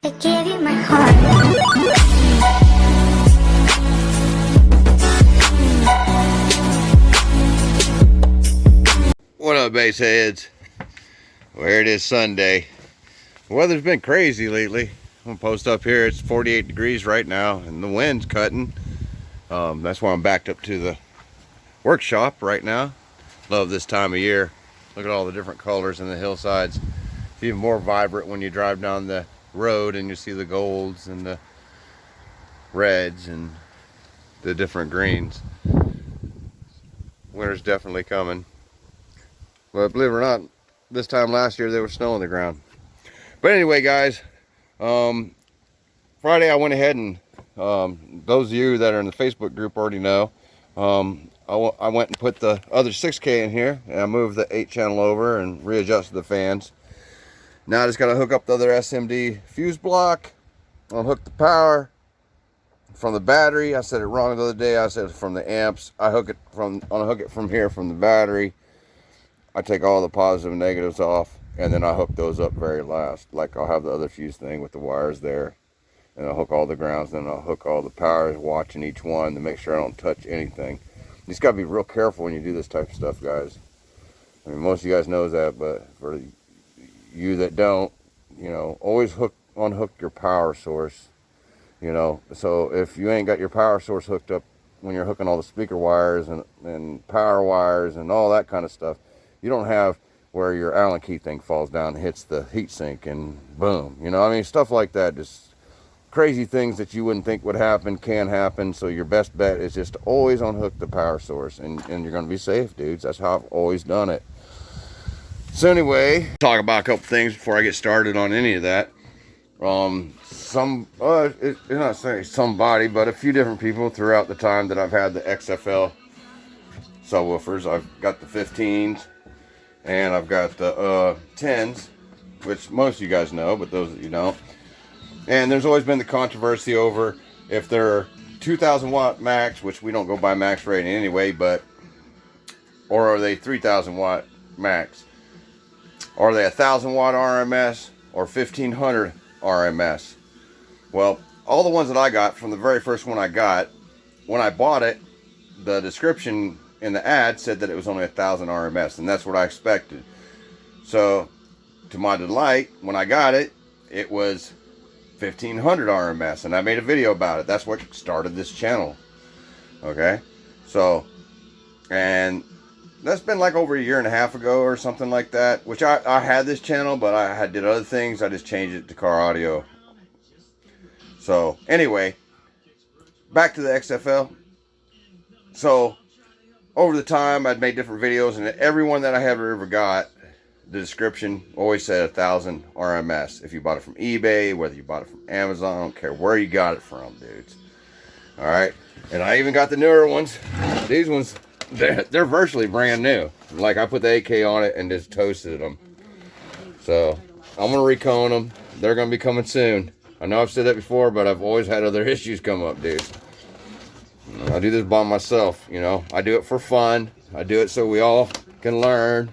I gave you my heart. What up, bass heads? Well, here it is, Sunday. The weather's been crazy lately. I'm gonna post up here. It's 48 degrees right now, and the wind's cutting. That's why I'm backed up to the workshop right now. Love this time of year. Look at all the different colors in the hillsides. It's even more vibrant when you drive down the road and you see the golds and the reds and the different greens. Winter's definitely coming. But believe it or not, this time last year there was snow on the ground. But anyway, guys, Friday I went ahead and those of you that are in the Facebook group already know, I went and put the other 6K in here, and I moved the 8 channel over and readjusted the fans. Now I just got to hook up the other SMD fuse block, unhook the power from the battery. I said it wrong the other day. I said from the amps. Unhook it from here from the battery. I take all the positive and negatives off, and then I hook those up very last. Like I'll have the other fuse thing with the wires there, and I'll hook all the grounds, then I'll hook all the powers, watching each one to make sure I don't touch anything. You just got to be real careful when you do this type of stuff, guys. I mean, most of you guys knows that, but for you that don't, you know, always unhook your power source, you know. So if you ain't got your power source hooked up when you're hooking all the speaker wires and power wires and all that kind of stuff, you don't have where your Allen key thing falls down and hits the heat sink and boom, you know. I mean, stuff like that, just crazy things that you wouldn't think would happen can happen. So your best bet is just to always unhook the power source, and you're going to be safe, dudes. That's how I've always done it. So anyway, talk about a couple things before I get started on any of that. It's not saying somebody, but a few different people throughout the time that I've had the XFL subwoofers. I've got the 15s and I've got the 10s, which most of you guys know, but those that you don't. And there's always been the controversy over if they're 2,000 watt max, which we don't go by max rating anyway, or are they 3,000 watt max? Are they 1,000 watt RMS or 1,500 RMS? Well, all the ones that I got from the very first one I got, when I bought it, the description in the ad said that it was only 1,000 RMS, and that's what I expected. So, to my delight, when I got it, it was 1,500 RMS, and I made a video about it. That's what started this channel. Okay, so, and that's been like over a year and a half ago or something like that, which I had this channel, but I did other things. I just changed it to car audio. So anyway, back to the XFL. So over the time I'd made different videos, and every one that I ever got, the description always said 1,000 RMS. If you bought it from eBay, whether you bought it from Amazon, I don't care where you got it from, dudes. All right, and I even got the newer ones. These ones, they're virtually brand new. Like I put the 8K on it and just toasted them. So I'm gonna recone them. They're gonna be coming soon. I know I've said that before, but I've always had other issues come up, dude. I do this by myself, you know. I do it for fun. I do it so we all can learn.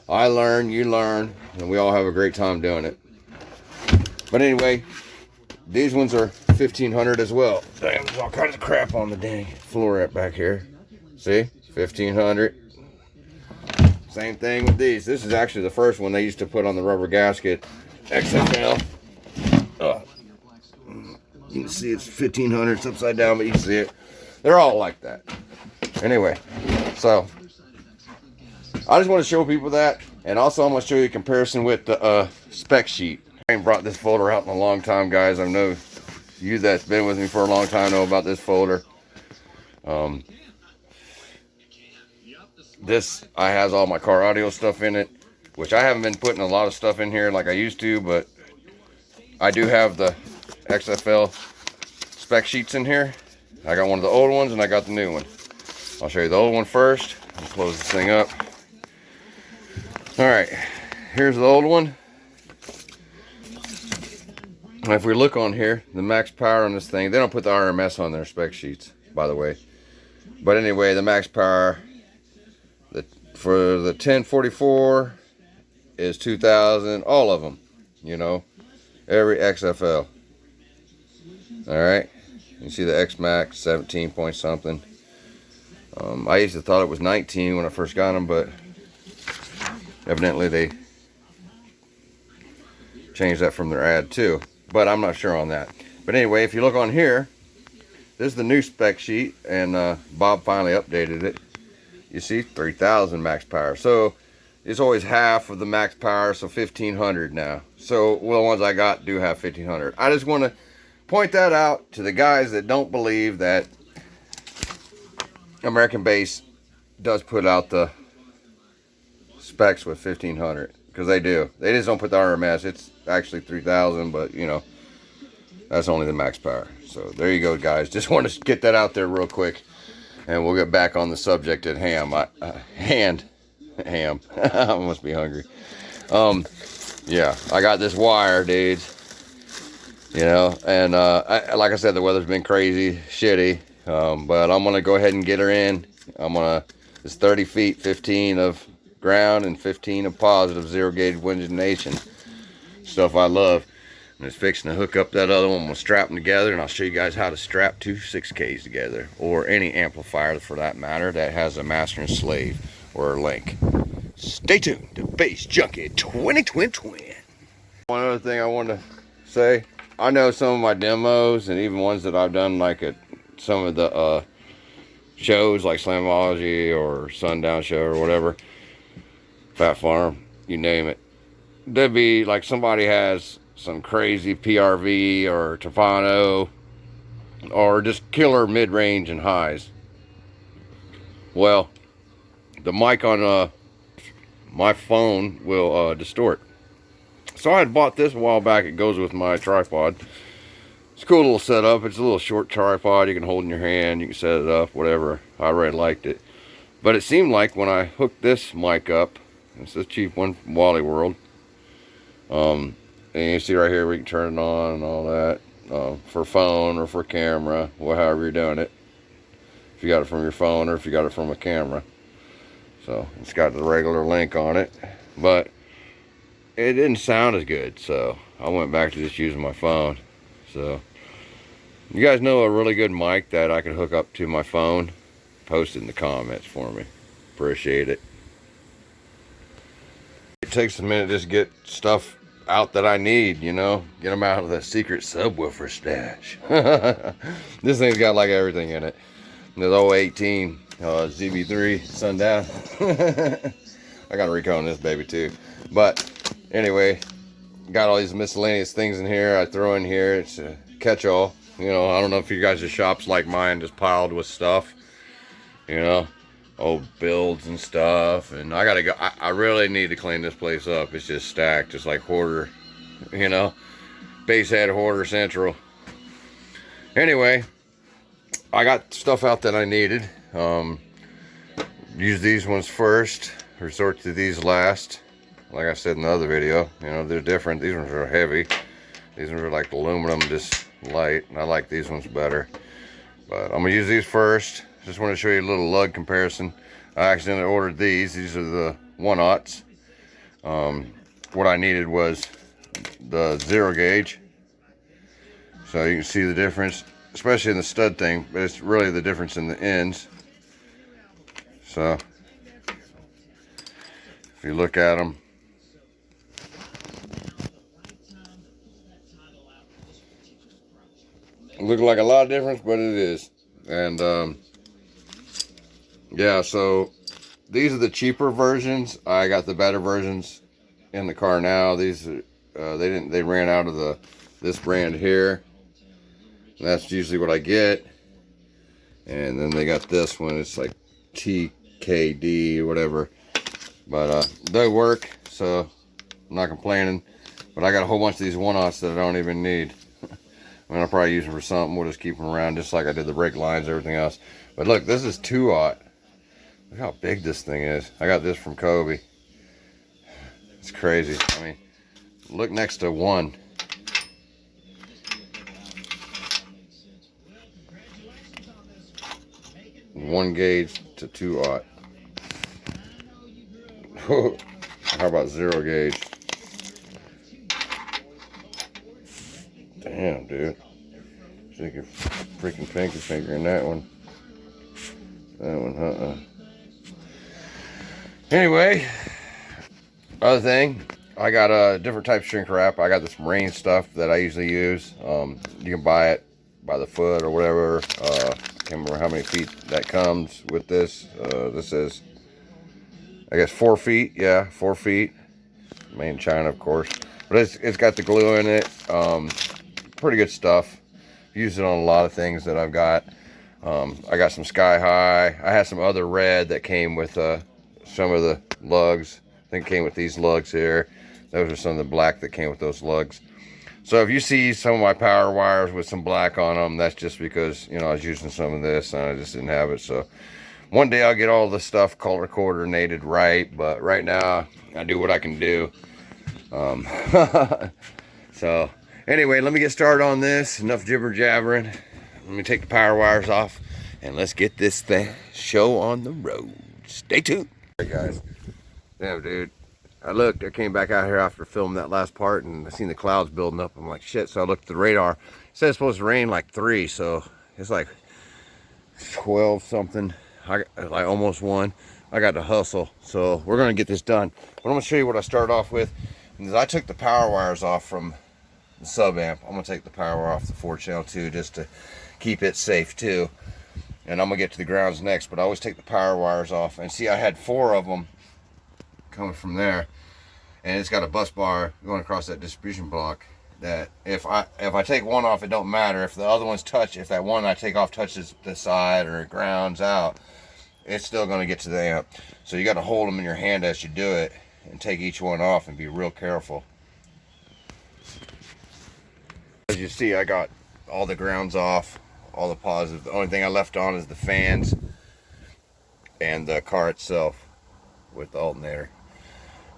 I learn, you learn, and we all have a great time doing it. But anyway, these ones are 1,500 as well. Damn, there's all kinds of crap on the dang floor back here. See? 1,500. Same thing with these. This is actually the first one they used to put on the rubber gasket. XFL. You can see it's 1,500. It's upside down, but you can see it. They're all like that. Anyway, so I just want to show people that, and also I'm going to show you a comparison with the spec sheet. I ain't brought this folder out in a long time, guys. I know you that's been with me for a long time know about this folder. This has all my car audio stuff in it, which I haven't been putting a lot of stuff in here like I used to, but I do have the XFL spec sheets in here. I got one of the old ones and I got the new one. I'll show you the old one first. I'll close this thing up. Alright, here's the old one. If we look on here, the max power on this thing, they don't put the RMS on their spec sheets, by the way. But anyway, the max power for the 1044 is 2,000, all of them, you know, every XFL. All right, you see the X Max 17 point something. I used to thought it was 19 when I first got them, but evidently they changed that from their ad too. But I'm not sure on that. But anyway, if you look on here, this is the new spec sheet, and Bob finally updated it. You see 3,000 max power. So it's always half of the max power, so 1,500 now. So well, the ones I got do have 1,500. I just want to point that out to the guys that don't believe that American Base does put out the specs with 1,500, because they do. They just don't put the RMS. It's actually 3,000, but you know, that's only the max power. So there you go, guys. Just want to get that out there real quick, and we'll get back on the subject at ham. Ham. I must be hungry. Yeah, I got this wire, dudes. You know, and like I said, the weather's been crazy, shitty. But I'm gonna go ahead and get her in. It's 30 feet, 15 of ground and 15 of positive zero gauge windination. Stuff I love. And it's fixing to hook up that other one. We'll strap them together, and I'll show you guys how to strap two 6Ks together, or any amplifier for that matter that has a master and slave or a link. Stay tuned to Bass Junkie 2020. One other thing I wanted to say, I know some of my demos and even ones that I've done like at some of the shows like Slamology or Sundown Show or whatever, Fat Farm, you name it. There'd be like somebody has some crazy PRV or Tofano or just killer mid-range and highs. Well, the mic on my phone will distort. So I had bought this a while back. It goes with my tripod. It's a cool little setup. It's a little short tripod you can hold in your hand. You can set it up, whatever. I really liked it. But it seemed like when I hooked this mic up, it's a cheap one from Wally World. And you see right here, we can turn it on and all that. For phone or for camera, or however you're doing it. If you got it from your phone or if you got it from a camera. So it's got the regular link on it. But it didn't sound as good, so I went back to just using my phone. So you guys know a really good mic that I can hook up to my phone? Post it in the comments for me. Appreciate it. It takes a minute just to get stuff out that I need, you know, get them out of the secret subwoofer stash. This thing's got like everything in it. There's 018 ZB3 Sundown. I got a recon on this baby too. But anyway, got all these miscellaneous things in here I throw in here. It's a catch-all. You know, I don't know if you guys' shop's like mine, just piled with stuff, you know, old builds and stuff. And I gotta go. I really need to clean this place up. It's just stacked, just like hoarder, you know, Basehead Hoarder Central. Anyway, I got stuff out that I needed. Use these ones first, resort to these last. Like I said in the other video, you know, they're different. These ones are heavy. These ones are like aluminum, just light. And I like these ones better. But I'm gonna use these first. Just want to show you a little lug comparison. I accidentally ordered these. These are the 1/0s. What I needed was the 0 gauge. So you can see the difference, especially in the stud thing, but it's really the difference in the ends. So if you look at them, look like a lot of difference, but it is. And yeah, so these are the cheaper versions. I got the better versions in the car now. These are they ran out of this brand here, and that's usually what I get. And then they got this one. It's like TKD or whatever, but they work, so I'm not complaining. But I got a whole bunch of these 1/0s that I don't even need. I mean, I'll probably use them for something. We'll just keep them around, just like I did the brake lines, everything else. But look, this is 2/0. Look how big this thing is. I got this from Kobe. It's crazy. I mean, look next to 1. One gauge to 2/0. How about 0 gauge? Damn, dude. Stick your freaking pinky finger in that one. That one, Anyway, other thing, I got a different type of shrink wrap. I got this marine stuff that I usually use. You can buy it by the foot or whatever. Can't remember how many feet that comes with this. This is, I guess, 4 feet. Yeah, 4 feet. Made in China, of course. But it's got the glue in it. Pretty good stuff. Use it on a lot of things that I've got. I got some Sky High. I had some other red that came with some of the lugs. I think it came with these lugs here. Those are some of the black that came with those lugs. So if you see some of my power wires with some black on them, that's just because, you know, I was using some of this and I just didn't have it. So one day I'll get all the stuff color coordinated right, but right now I do what I can do. So anyway, let me get started on this. Enough jibber jabbering. Let me take the power wires off and let's get this thing show on the road. Stay tuned. Hey guys, damn dude, I came back out here after filming that last part and I seen the clouds building up. I'm like, shit. So I looked at the radar. It said it's supposed to rain like 3, so it's like 12 something. I got like almost 1. I got to hustle, so we're gonna get this done. But I'm gonna show you what I started off with. And I took the power wires off from the sub amp. I'm gonna take the power off the 4-channel too, just to keep it safe too. And I'm gonna get to the grounds next, but I always take the power wires off. And see, I had 4 of them coming from there, and it's got a bus bar going across that distribution block that if I take one off, it don't matter. If the other ones touch, if that one I take off touches the side or it grounds out, it's still gonna get to the amp. So you got to hold them in your hand as you do it and take each one off and be real careful. As you see, I got all the grounds off, all the positives. The only thing I left on is the fans and the car itself with the alternator.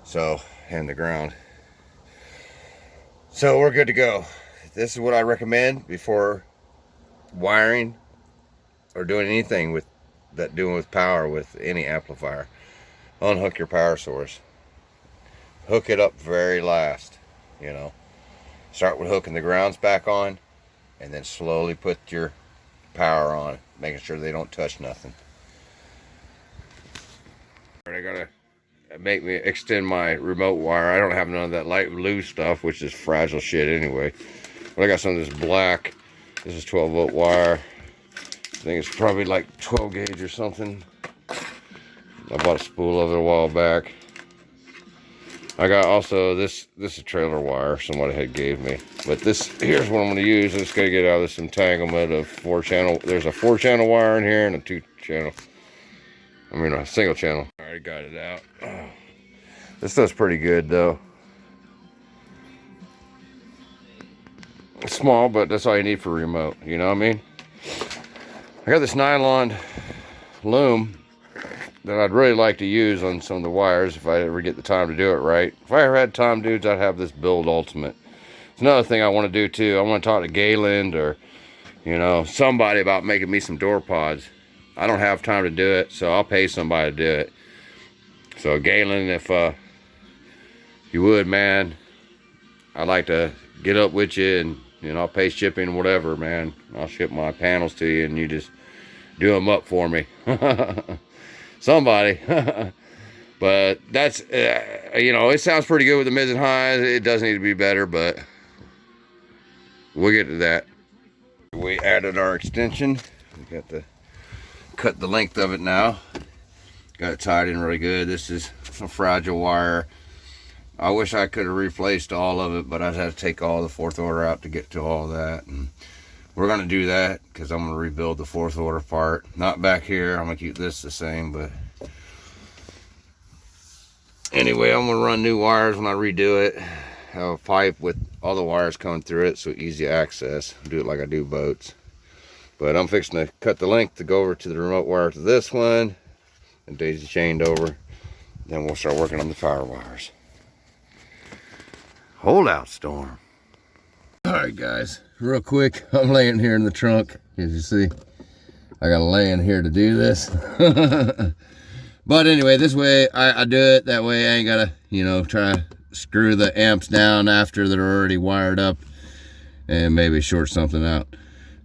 So, and the ground. So we're good to go. This is what I recommend before wiring or doing anything with power with any amplifier. Unhook your power source. Hook it up very last, you know. Start with hooking the grounds back on and then slowly put your power on, making sure they don't touch nothing. I gotta make me extend my remote wire. I don't have none of that light blue stuff, which is fragile shit anyway. But I got some of this black. This is 12-volt wire. I think it's probably like 12 gauge or something. I bought a spool of it a while back. I got also this is trailer wire somebody had gave me. But this here's what I'm going to use. I'm just going to get out of this entanglement of 4-channel. There's a 4-channel wire in here and a 2-channel. I mean a single channel. I already got it out. This stuff's pretty good though. It's small, but that's all you need for a remote. You know what I mean? I got this nylon loom that I'd really like to use on some of the wires if I ever get the time to do it right. If I ever had time, dudes, I'd have this build ultimate. It's another thing I want to do too. I want to talk to Gayland or, you know, somebody about making me some door pods. I don't have time to do it, so I'll pay somebody to do it. So Gayland, if you would, man, I'd like to get up with you and, you know, I'll pay shipping, whatever, man. I'll ship my panels to you and you just do them up for me. Somebody. But that's, you know, it sounds pretty good with the mids and highs. It does need to be better, but we'll get to that. We added our extension. We got to cut the length of it now. Got it tied in really good. This is some fragile wire. I wish I could have replaced all of it, but I'd have to take all the 4th order out to get to all that. And we're going to do that because I'm going to rebuild the 4th order part. Not back here. I'm going to keep this the same, but anyway, I'm going to run new wires when I redo it. Have a pipe with all the wires coming through it, so easy access. Do it like I do boats. But I'm fixing to cut the length to go over to the remote wire to this one and daisy chained over. Then we'll start working on the power wires. Hold out, Storm. Alright guys, real quick, I'm laying here in the trunk. As you see, I gotta lay in here to do this. But anyway, this way I do it. That way I ain't gotta, you know, try to screw the amps down after they're already wired up and maybe short something out.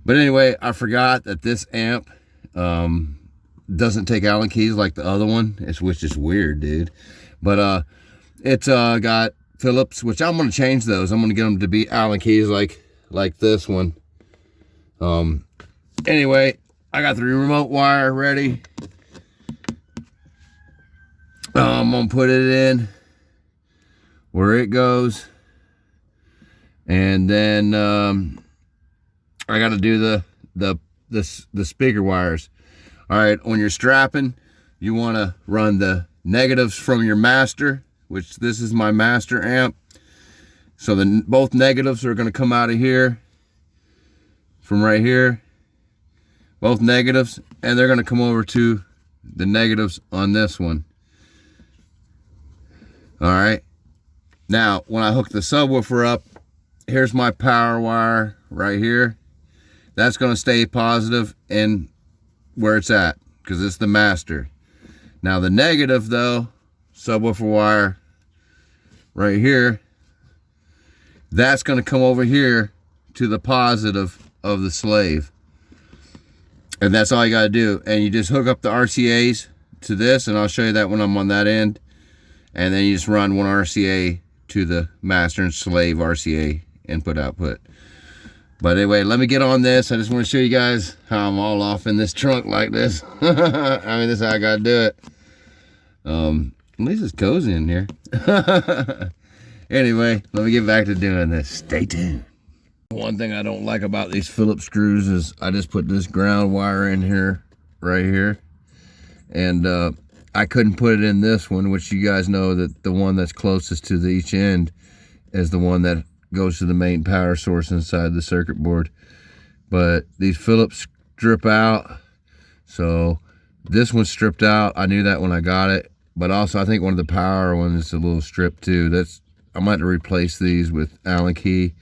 But anyway, I forgot that this amp doesn't take Allen keys like the other one. Which is weird, dude. But it's got Phillips, which I'm going to change those. I'm going to get them to be Allen keys like this one. Anyway, I got the remote wire ready. I'm going to put it in where it goes. And then I got to do the speaker wires. All right, when you're strapping, you want to run the negatives from your master, which this is my master amp. So both negatives are going to come out of here, from right here, both negatives, and they're going to come over to the negatives on this one. All right. Now, when I hook the subwoofer up, here's my power wire right here. That's going to stay positive and where it's at, because it's the master. Now the negative though, subwoofer wire right here, that's going to come over here to the positive of the slave. And that's all you got to do. And you just hook up the RCAs to this, and I'll show you that when I'm on that end. And then you just run one RCA to the master and slave RCA input output. But anyway, let me get on this. I just want to show you guys how I'm all off in this trunk like this. I mean, this is how I got to do it. At least it's cozy in here. Anyway, let me get back to doing this. Stay tuned. One thing I don't like about these Phillips screws is I just put this ground wire in here, right here. And I couldn't put it in this one, which you guys know that the one that's closest to each end is the one that goes to the main power source inside the circuit board. But these Phillips strip out, so this one's stripped out. I knew that when I got it, but also I think one of the power ones is a little stripped too. I might have to replace these with Allen key.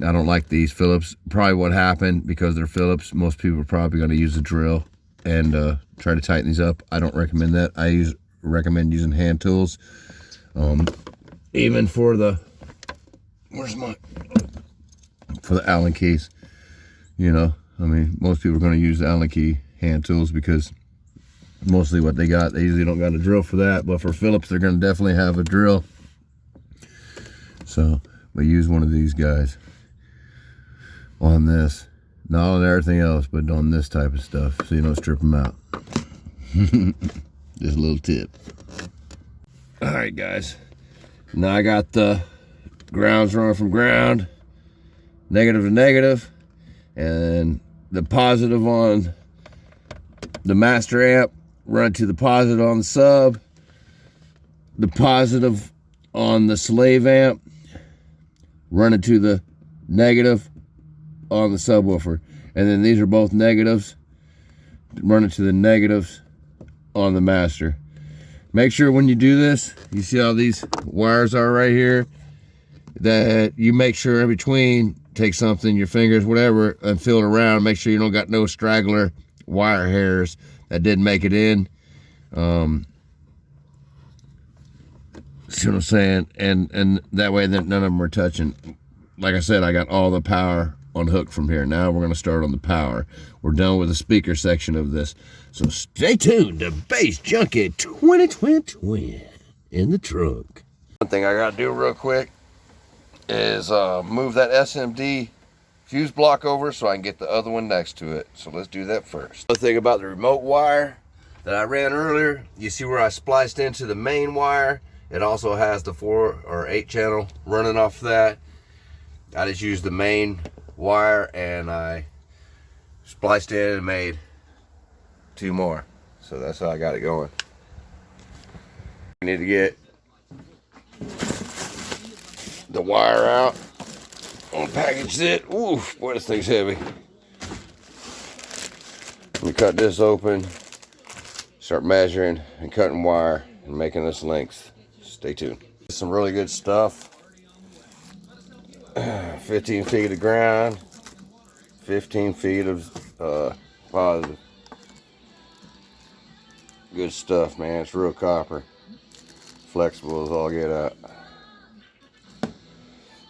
I don't like these Phillips. Probably what happened, because they're Phillips, most people are probably going to use a drill and try to tighten these up. I don't recommend that. I recommend using hand tools. Even for the for the Allen keys, you know, I mean, most people are going to use the Allen key hand tools because mostly what they got, they usually don't got a drill for that. But for Phillips, they're going to definitely have a drill. So, but use one of these guys on this, not on everything else, but on this type of stuff, so you don't strip them out. Just a little tip. All right, guys. Now I got the grounds running from ground, negative to negative, and the positive on the master amp run to the positive on the sub, the positive on the slave amp run it to the negative on the subwoofer, and then these are both negatives run it to the negatives on the master. Make sure when you do this, you see how these wires are right here, that you make sure in between, take something, your fingers, whatever, and feel it around. Make sure you don't got no straggler wire hairs that didn't make it in. See what I'm saying? And that way that none of them are touching. Like I said, I got all the power on hook from here. Now we're going to start on the power. We're done with the speaker section of this. So stay tuned to Bass Junkie 2020 in the trunk. One thing I got to do real quick is move that SMD fuse block over so I can get the other one next to it. So let's do that first. The thing about the remote wire that I ran earlier, you see where I spliced into the main wire? It also has the 4 or 8 channel running off that. I just used the main wire and I spliced in and made 2 more. So that's how I got it going. I need to get the wire out. Unpackage it. Oof, boy, this thing's heavy. Let me cut this open, start measuring and cutting wire and making this length. Stay tuned. Some really good stuff. 15 feet of ground, 15 feet of positive. Good stuff, man. It's real copper. Flexible as all get out.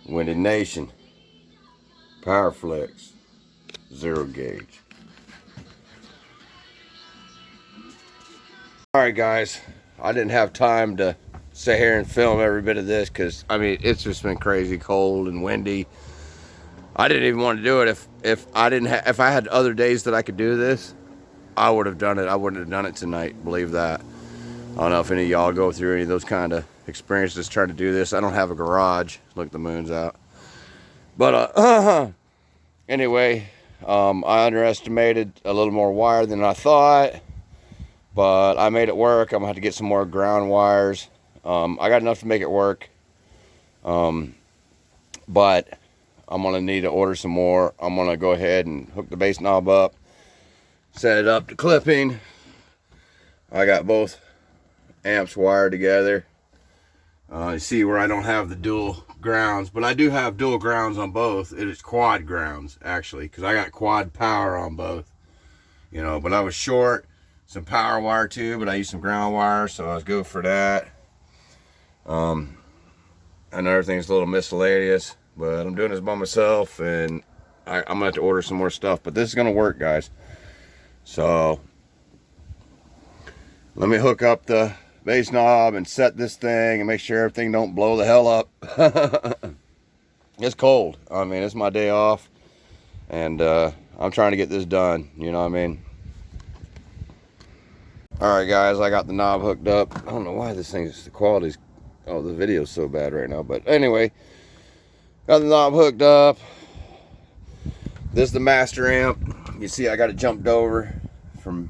Winded Nation. Power Flex. 0 gauge. Alright guys, I didn't have time to sit here and film every bit of this because, I mean, it's just been crazy cold and windy. I didn't even want to do it. If I had other days that I could do this, I would have done it. I wouldn't have done it tonight, believe that. I don't know if any of y'all go through any of those kind of experiences trying to do this. I don't have a garage. Look, the moon's out. But anyway, I underestimated a little more wire than I thought, but I made it work. I'm gonna have to get some more ground wires. I got enough to make it work, but I'm gonna need to order some more. I'm gonna go ahead and hook the base knob up, set it up to clipping. I got both amps wired together. You see where I don't have the dual grounds, but I do have dual grounds on both. It is quad grounds actually, because I got quad power on both, you know. But I was short some power wire too, but I used some ground wire, so I was good for that. And everything's a little miscellaneous, but I'm doing this by myself, and I'm gonna have to order some more stuff, but this is gonna work, guys. So let me hook up the base knob and set this thing and make sure everything don't blow the hell up. It's cold. I mean, it's my day off, and I'm trying to get this done, you know what I mean? Alright guys, I got the knob hooked up. I don't know why this thing's, the quality's, oh, the video's so bad right now, but anyway, got the knob hooked up. This is the master amp. You see I got it jumped over from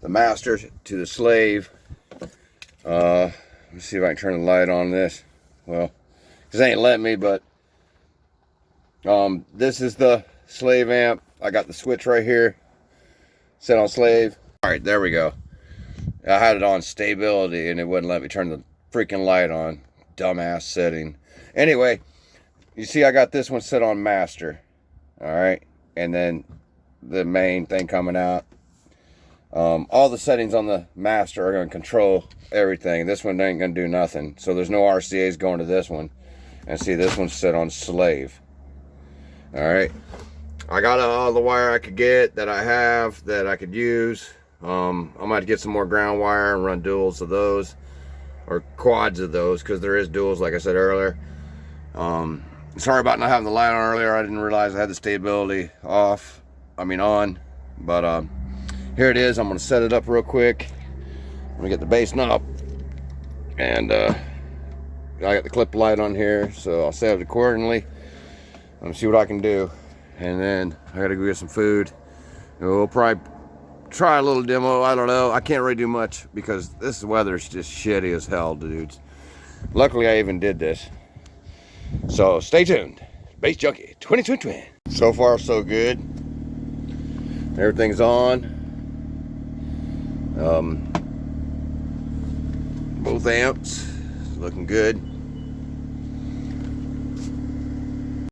the master to the slave. Let me see if I can turn the light on this. Well, this ain't letting me, but this is the slave amp. I got the switch right here set on slave. All right, there we go. I had it on stability and it wouldn't let me turn the freaking light on. Dumbass setting. Anyway, you see I got this one set on master. All right, and then the main thing coming out. All the settings on the master are going to control everything. This one ain't going to do nothing. So there's no RCAs going to this one. And see, this one's set on slave. All right, I got all the wire I could get that I have that I could use. I might get some more ground wire and run duals of those, or quads of those, because there is duals, like I said earlier. Sorry about not having the light on earlier. I didn't realize I had the stability on, but here it is. I'm going to set it up real quick. I'm going to get the base knob, and I got the clip light on here, so I'll set it accordingly. Let me see what I can do, and then I got to go get some food. And we'll probably try a little demo. I don't know. I can't really do much because this weather is just shitty as hell, dudes. Luckily, I even did this. So stay tuned. Bass Junkie 2020. So far, so good. Everything's on. Both amps looking good.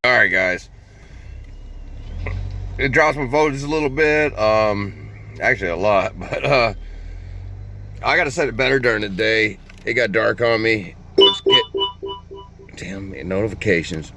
All right, guys. It drops my voltage a little bit. Actually a lot, but I gotta set it better during the day. It got dark on me. Let's get, damn it, notifications.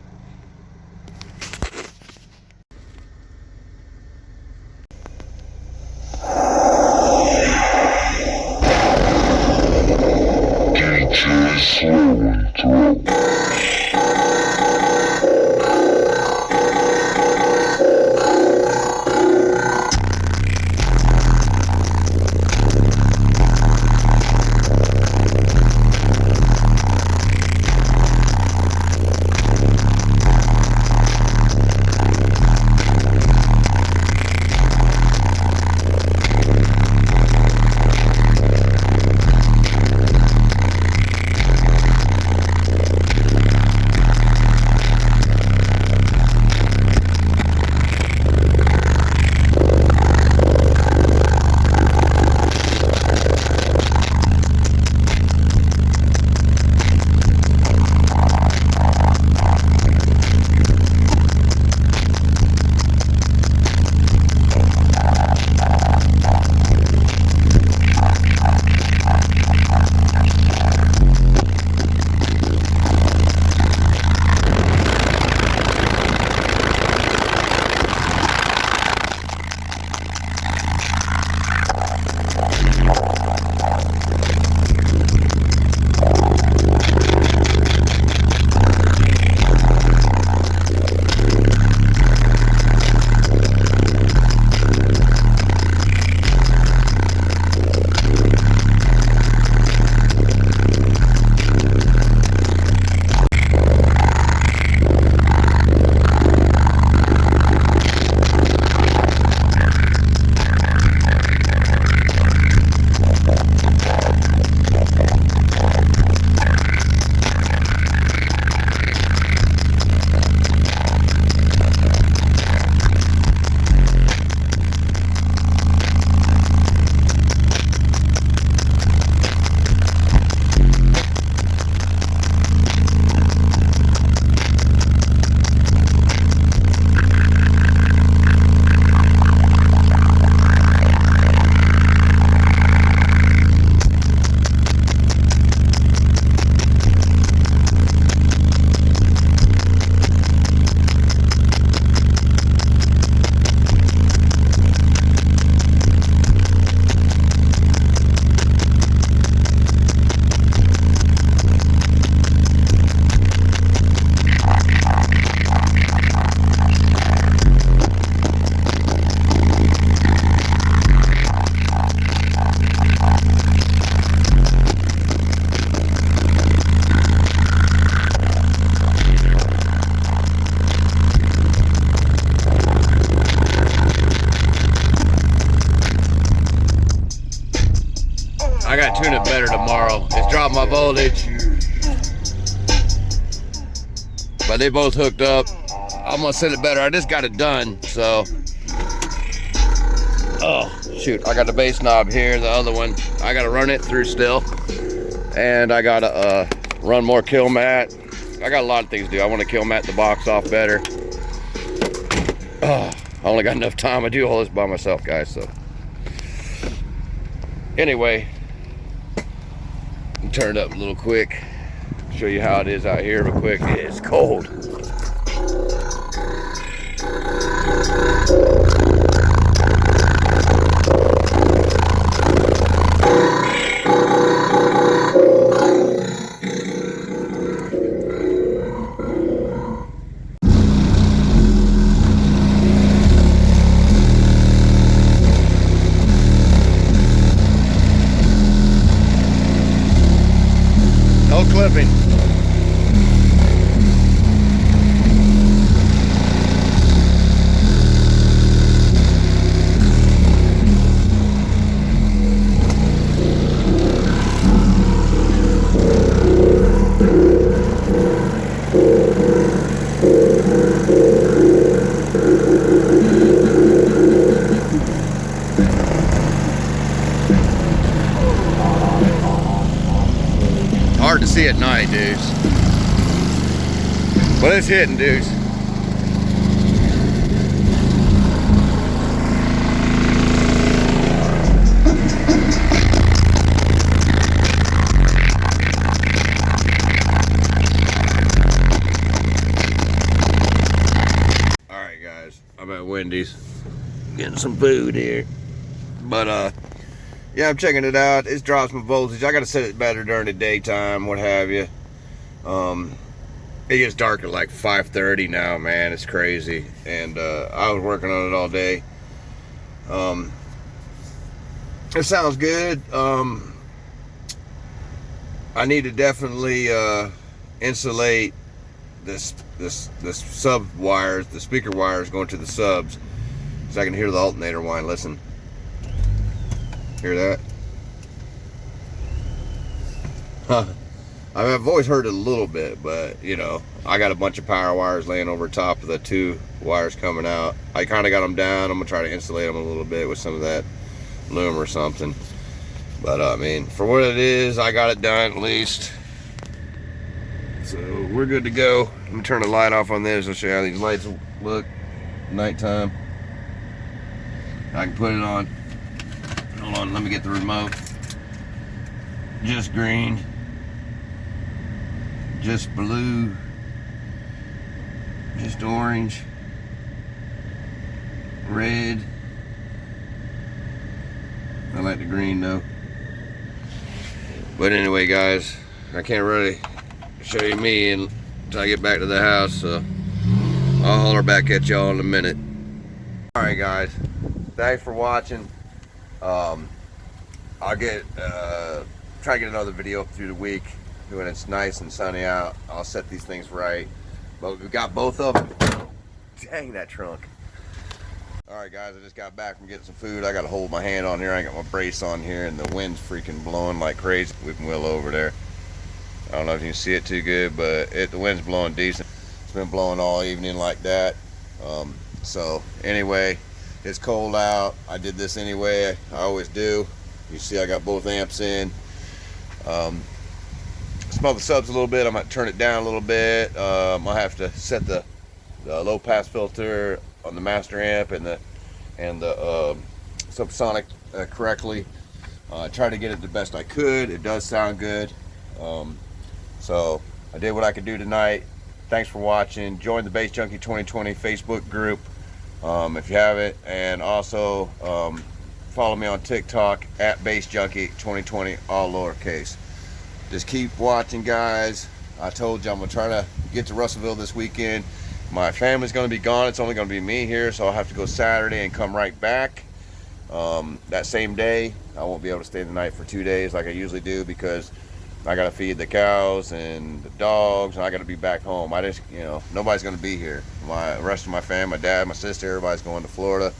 tomorrow. It's dropped my voltage. But they both hooked up. I'm gonna send it better. I just got it done, so. Oh, shoot. I got the bass knob here. The other one, I gotta run it through still. And I gotta run more kill mat. I got a lot of things to do. I want to kill mat the box off better. I only got enough time to do all this by myself, guys, so. Anyway, turn it up a little quick. Show you how it is out here real quick. It's cold. No clipping. Hard to see at night, dudes. But it's hitting, dudes. Alright guys, I'm at Wendy's getting some food here. But yeah, I'm checking it out. It drops my voltage. I gotta set it better during the daytime, what have you. It gets dark at like 5:30 now, man. It's crazy. And I was working on it all day. It sounds good. I need to definitely insulate this sub wires, the speaker wires going to the subs, so I can hear the alternator whine. Listen. Hear that? Huh. I mean, I've always heard it a little bit, but you know, I got a bunch of power wires laying over top of the two wires coming out. I kind of got them down. I'm gonna try to insulate them a little bit with some of that loom or something. But I mean, for what it is, I got it done at least. So we're good to go. Let me turn the light off on this. I'll show you how these lights look nighttime. I can put it on. Hold on, let me get the remote. Just green. Just blue. Just orange. Red. I like the green though. But anyway, guys, I can't really show you me until I get back to the house, so I'll holler back at y'all in a minute. Alright guys, thanks for watching. I'll get try to get another video up through the week when it's nice and sunny out. I'll set these things right. But we got both of them. Dang, that trunk. Alright guys, I just got back from getting some food. I gotta hold my hand on here. I got my brace on here and the wind's freaking blowing like crazy. Whipping wheel over there. I don't know if you can see it too good, but the wind's blowing decent. It's been blowing all evening like that. So anyway, it's cold out. I did this anyway. I always do. You see I got both amps in. Smell the subs a little bit. I might turn it down a little bit. I have to set the low pass filter on the master amp and the subsonic correctly. Try to get it the best I could. It does sound good. So I did what I could do tonight. Thanks for watching. Join the Bass Junkie 2020 Facebook group if you haven't, and also follow me on TikTok at Bass Junkie 2020, all lowercase. Just keep watching, guys. I told you I'm gonna try to get to Russellville this weekend. My family's gonna be gone. It's only gonna be me here, so I'll have to go Saturday and come right back that same day. I won't be able to stay the night for 2 days like I usually do, because I gotta feed the cows and the dogs, and I gotta be back home. I just, you know, nobody's gonna be here. The rest of my family, my dad, my sister, everybody's going to Florida.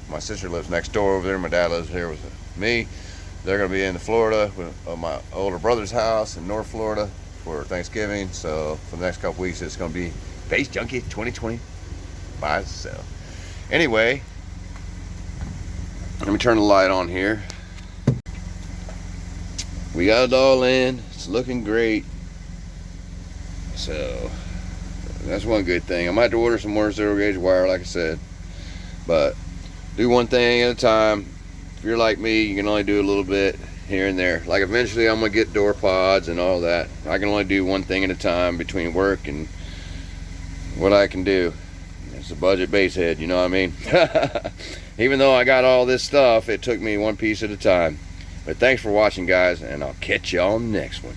My sister lives next door over there. My dad lives here with me. they're going to be in Florida with my older brother's house in North Florida for Thanksgiving. So for the next couple weeks, it's going to be Base Junkie 2020 by itself. Anyway, let me turn the light on here. We got it all in. It's looking great. So that's one good thing. I might have to order some more zero gauge wire, like I said, but do one thing at a time. If you're like me, you can only do a little bit here and there. Like eventually I'm gonna get door pods and all that. I can only do one thing at a time between work and what I can do. It's a budget base head, you know what I mean? Even though I got all this stuff, it took me one piece at a time. But thanks for watching, guys, and I'll catch y'all on the next one.